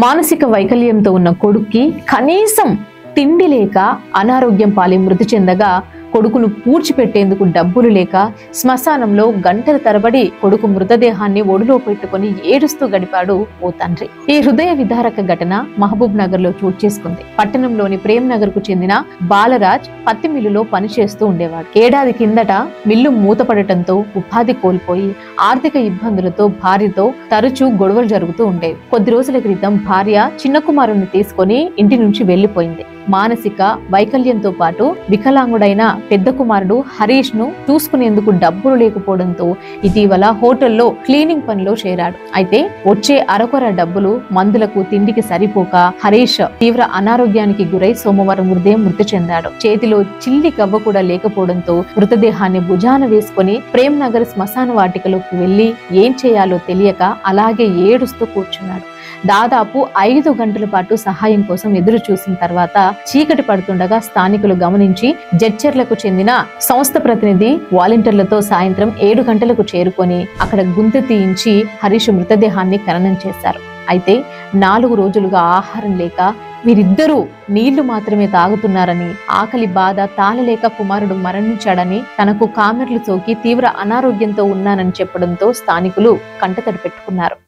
మానసిక వైకల్యంతో ఉన్న కొడుక్కి కనీసం తిండి లేక అనారోగ్యం పాలి మృతి చెందగా కొడుకును పూడ్చిపెట్టేందుకు డబ్బులు లేక శ్మశానంలో గంటల తరబడి కొడుకు మృతదేహాన్ని ఒడిలో పెట్టుకుని ఏడుస్తూ గడిపాడు ఓ తండ్రి. ఈ హృదయ విదారక ఘటన మహబూబ్ నగర్ లో చోటు చేసుకుంది. పట్టణంలోని ప్రేమ్ నగర్ కు చెందిన బాలరాజ్ పత్తి మిల్లులో పనిచేస్తూ ఉండేవాడు. ఏడాది కిందట మిల్లు మూతపడటంతో ఉపాధి కోల్పోయి ఆర్థిక ఇబ్బందులతో భార్యతో తరచూ గొడవలు జరుగుతూ ఉండేవి. కొద్ది రోజుల క్రితం భార్య చిన్న కుమారుణ్ణి తీసుకుని ఇంటి నుంచి వెళ్లిపోయింది. మానసిక వైకల్యంతో పాటు వికలాంగుడైన పెద్ద కుమారుడు హరీష్ ను చూసుకునేందుకు డబ్బులు లేకపోవడంతో ఇటీవల హోటల్లో క్లీనింగ్ పనిలో చేరాడు. అయితే వచ్చే అరకొర డబ్బులు మందులకు తిండికి సరిపోక హరీష్ తీవ్ర అనారోగ్యానికి గురై సోమవారం ఉదయం మృతి చెందాడు. చేతిలో చిల్లి కవ్వ కూడా లేకపోవడంతో మృతదేహాన్ని భుజాన వేసుకుని ప్రేమ్ నగర్ శ్మశాన వాటికలోకి వెళ్లి ఏం చేయాలో తెలియక అలాగే ఏడుస్తూ కూర్చున్నాడు. దాదాపు 5 గంటల పాటు సహాయం కోసం ఎదురు చూసిన తర్వాత చీకటి పడుతుండగా స్థానికులు గమనించి జడ్చర్లకు చెందిన సంస్థ ప్రతినిధి వాలంటీర్లతో సాయంత్రం 7 గంటలకు చేరుకొని అక్కడ గుంతె తీయించి హరీష్ మృతదేహాన్ని ఖననం చేశారు. అయితే 4 రోజులుగా ఆహారం లేక వీరిద్దరూ నీళ్లు మాత్రమే తాగుతున్నారని, ఆకలి బాధ తాళలేక కుమారుడు మరణించాడని, తనకు కామెర్లు సోకి తీవ్ర అనారోగ్యంతో ఉన్నానని చెప్పడంతో స్థానికులు కంటతడి పెట్టుకున్నారు.